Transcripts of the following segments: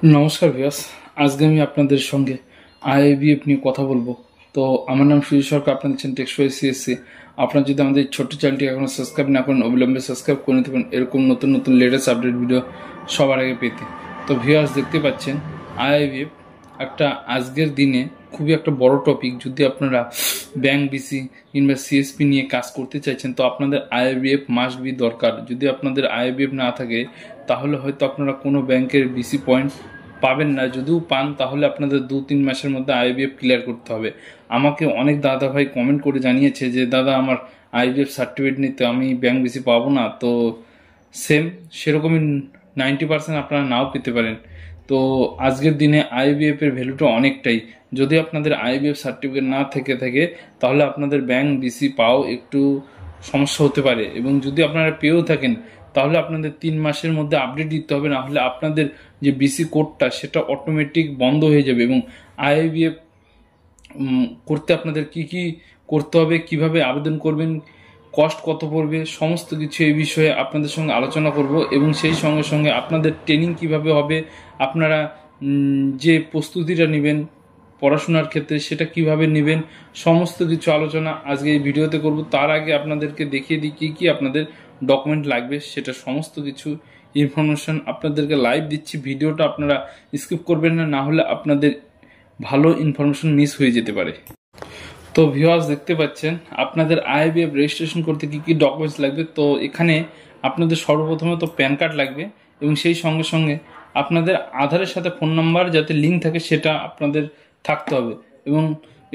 নমস্কার ভিউয়ার্স, আজকে আমি আপনাদের সঙ্গে আইআইবিএফ নিয়ে কথা বলবো। তো আমার নাম সুজিত সরকার, আপনাদের চ্যানেল টেক্সট সিএসসি। আপনারা যদি আমাদের ছোট্ট চ্যানেলটি এখনো সাবস্ক্রাইব না করেন, অবিলম্বে সাবস্ক্রাইব করে নিতে পারেন এরকম নতুন নতুন লেটেস্ট আপডেট ভিডিও সবার আগে পেতে। তো ভিউয়ার্স, দেখতে পাচ্ছেন আইআইবিএফ একটা আজকের দিনে খুবই একটা বড় টপিক। যদি আপনারা ব্যাংক বিসি কিংবা সিএসপি নিয়ে কাজ করতে চাইছেন, তো আপনাদের আইআইবিএফ মাস্ট বি দরকার। যদি আপনাদের আইআইবিএফ না থাকে তাহলে হয়তো আপনারা কোনো ব্যাংকের বিসি পয়েন্ট পাবেন না। যদিও পান তাহলে আপনাদের 2-3 মাসের মধ্যে আইবিএফ ক্লিয়ার করতে হবে। আমাকে অনেক দাদা ভাই কমেন্ট করে জানিয়েছে যে দাদা, আমার আইবিএফ সার্টিফিকেট নিতে আমি ব্যাংক বিসি পাবো না। তো সেরকমই 90% আপনারা নাও পেতে পারেন। তো আজকের দিনে আইবিএফ এর ভ্যালুটা অনেকটাই। যদি আপনাদের আইবিএফ সার্টিফিকেট না থেকে থাকে তাহলে আপনাদের ব্যাংক বিসি পাও একটু সমস্যা হতে পারে, এবং যদি আপনারা পেয়েও থাকেন তাহলে আপনাদের 3 মাসের মধ্যে আপডেট দিতে হবে, না হলে আপনাদের যে বিসি কোডটা সেটা অটোমেটিক বন্ধ হয়ে যাবে। এবং আইবিএফ করতে আপনাদের কি কি করতে হবে, কিভাবে আবেদন করবেন, কস্ট কত পড়বে, সমস্ত কিছু এই বিষয়ে আপনাদের সঙ্গে আলোচনা করব। এবং সেই সঙ্গে সঙ্গে আপনাদের ট্রেনিং কিভাবে হবে, আপনারা যে প্রস্তুতিটা নেবেন পড়াশোনার ক্ষেত্রে সেটা কিভাবে নেবেন, সমস্ত কিছু আলোচনা আজকে এই ভিডিওতে করব। তার আগে আপনাদেরকে দেখিয়ে দিই কি কি আপনাদের ডকুমেন্ট লাগবে, সেটা সমস্ত কিছু ইনফরমেশন আপনাদেরকে লাইভ দিচ্ছি। ভিডিওটা আপনারা স্কিপ করবেন না, না হলে আপনাদের ভালো ইনফরমেশন মিস হয়ে যেতে পারে। তো ভিউয়ার্স, দেখতে পাচ্ছেন আপনাদের আইবিএফ রেজিস্ট্রেশন করতে কি কি ডকুমেন্টস লাগবে। তো এখানে আপনাদের সর্বপ্রথমে তো প্যান কার্ড লাগবে, এবং সেই সঙ্গে সঙ্গে আপনাদের আধারের সাথে ফোন নাম্বার যাতে লিঙ্ক থাকে সেটা আপনাদের থাকতে হবে। এবং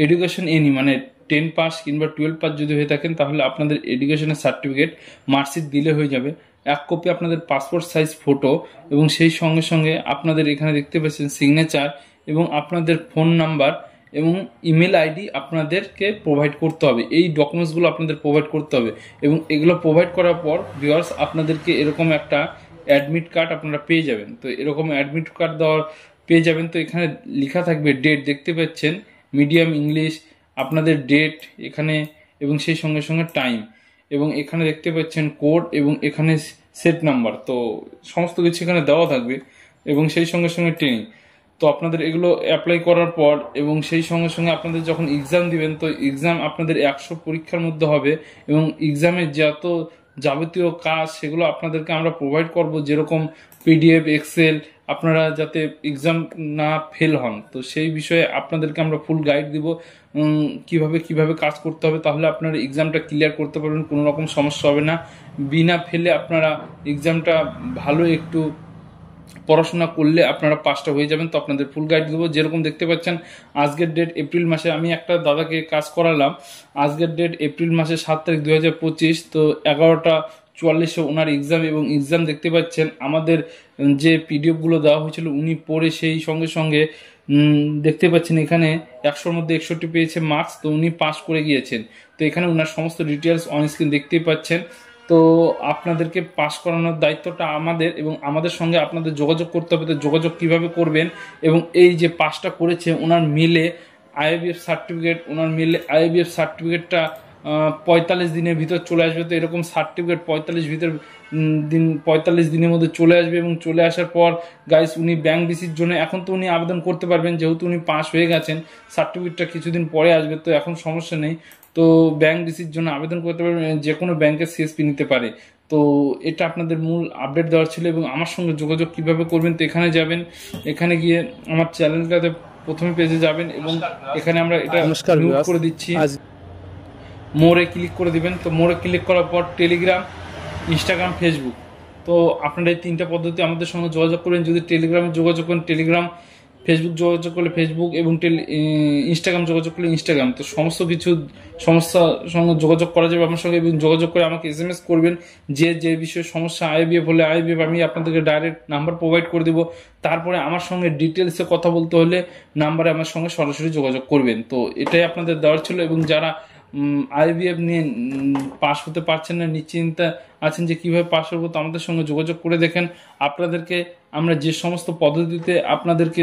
এডুকেশন মানে 10 পাস কিংবা 12 পাস যদি হয়ে থাকেন তাহলে আপনাদের এডুকেশনের সার্টিফিকেট মার্কশিট দিলে হয়ে যাবে। 1 কপি আপনাদের পাসপোর্ট সাইজ ফটো, এবং সেই সঙ্গে সঙ্গে আপনাদের এখানে দেখতে পাচ্ছেন সিগনেচার, এবং আপনাদের ফোন নাম্বার এবং ইমেল আইডি আপনাদেরকে প্রোভাইড করতে হবে। এই ডকুমেন্টসগুলো আপনাদের প্রোভাইড করতে হবে, এবং এগুলো প্রোভাইড করার পর ভিউয়ার্স আপনাদেরকে এরকম একটা অ্যাডমিট কার্ড আপনারা পেয়ে যাবেন। তো এরকম অ্যাডমিট কার্ড পেয়ে যাবেন। তো এখানে লেখা থাকবে ডেট, দেখতে পাচ্ছেন মিডিয়াম ইংলিশ, আপনাদের ডেট এখানে, এবং সেই সঙ্গে সঙ্গে টাইম, এবং এখানে দেখতে পাচ্ছেন কোড, এবং এখানে সেট নাম্বার। তো সমস্ত কিছু এখানে দেওয়া থাকবে, এবং সেই সঙ্গে সঙ্গে ট্রেনিং। তো আপনাদের এগুলো অ্যাপ্লাই করার পর, এবং সেই সঙ্গে সঙ্গে আপনাদের যখন এক্সাম দিবেন, তো এক্সাম আপনাদের 100 পরীক্ষার মধ্যে হবে, এবং এক্সামের যত যাবতীয় কাজ সেগুলো আপনাদেরকে আমরা প্রোভাইড করব, যেরকম পিডিএফ, এক্সেল, আপনারা যাতে এক্সাম না ফেল হন। তো সেই বিষয়ে আপনাদেরকে আমরা ফুল গাইড দিব কিভাবে কিভাবে কাজ করতে হবে, তাহলে আপনারা এক্সামটা ক্লিয়ার করতে পারবেন, কোনো রকম সমস্যা হবে না। বিনা ফেলে আপনারা এক্সামটা ভালো একটু পড়াশোনা করলে আপনারা পাসটা হয়ে যাবেন। তো আপনাদের ফুল গাইড দেবো। যেরকম দেখতে পাচ্ছেন আজকের ডেট এপ্রিল মাসে, আমি একটা দাদাকে কাজ করালাম। আজকের ডেট এপ্রিল মাসের 7 তারিখ 2025। তো 11টা 44 ওনার এক্সাম, এবং এক্সাম দেখতে পাচ্ছেন আমাদের যে পিডিএফগুলো দেওয়া হয়েছিল উনি পড়ে সেই সঙ্গে সঙ্গে দেখতে পাচ্ছেন এখানে 100-র মধ্যে 61 পেয়েছে মার্কস। তো উনি পাস করে গিয়েছেন। তো এখানে ওনার সমস্ত ডিটেলস অন স্ক্রিন দেখতেই পাচ্ছেন। তো আপনাদেরকে পাস করানোর দায়িত্বটা আমাদের, এবং আমাদের সঙ্গে আপনাদের যোগাযোগ করতে হবে। তো যোগাযোগ কিভাবে করবেন, এবং এই যে পাসটা করেছে ওনার মেলে আইবিএফ সার্টিফিকেট, ওনার মেলে আইবিএফ সার্টিফিকেটটা 45 দিনের ভিতর চলে আসবে। তো এরকম সার্টিফিকেট 45 দিনের মধ্যে চলে আসবে, এবং চলে আসার পর গাইস উনি ব্যাংক বিসির জন্য এখন তো উনি আবেদন করতে পারবেন, যেহেতু উনি পাস হয়ে গেছেন। সার্টিফিকেটটা কিছুদিন পরে আসবে, তো এখন সমস্যা নেই। তো ব্যাংক বিসির জন্য আবেদন করতে পারবেন, যে কোনো ব্যাংকের সিএসপি নিতে পারে। তো এটা আপনাদের মূল আপডেট দেওয়ার ছিল। এবং আমার সঙ্গে যোগাযোগ কিভাবে করবেন, তো এখানে যাবেন, এখানে গিয়ে আমার চ্যানেলটাতে প্রথমে পেজে যাবেন, এবং এখানে আমরা এটা মিউট করে দিচ্ছি, মোড়ে ক্লিক করে দিবেন। তো মোড়ে ক্লিক করার পর টেলিগ্রাম, ইনস্টাগ্রাম, ফেসবুক। তো আপনারা এই 3টা পদ্ধতি আমাদের সঙ্গে যোগাযোগ করবেন। যদি টেলিগ্রামে যোগাযোগ করেন টেলিগ্রাম, ফেসবুক যোগাযোগ করলে ফেসবুক, এবং ইনস্টাগ্রাম যোগাযোগ করলে ইনস্টাগ্রাম। তো সমস্ত কিছু সমস্যার সঙ্গে যোগাযোগ করা যাবে আমার সঙ্গে, এবং যোগাযোগ করে আমাকে এসএমএস করবেন যে বিষয়ে সমস্যা। আইবিএফ হলে আইবিএফ আমি আপনাদেরকে ডাইরেক্ট নাম্বার প্রোভাইড করে দেবো। তারপরে আমার সঙ্গে ডিটেলসে কথা বলতে হলে নাম্বারে আমার সঙ্গে সরাসরি যোগাযোগ করবেন। তো এটাই আপনাদের দেওয়ার ছিল। এবং যারা আইবিএফ নিয়ে পাস হতে পারছেন না, নিশ্চিন্তা আছেন যে কিভাবে পাস হবো, তো আমাদের সঙ্গে যোগাযোগ করে দেখেন। আপনাদেরকে আমরা যে সমস্ত পদ্ধতিতে আপনাদেরকে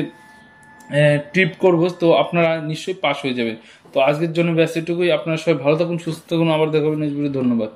ট্রিপ করবো, তো আপনারা নিশ্চয়ই পাস হয়ে যাবেন। তো আজকের জন্য ব্যাস এটুকুই। আপনারা সবাই ভালো থাকুন, সুস্থ থাকুন। আবার দেখা হবে নেক্সট ভিডিও। ধন্যবাদ।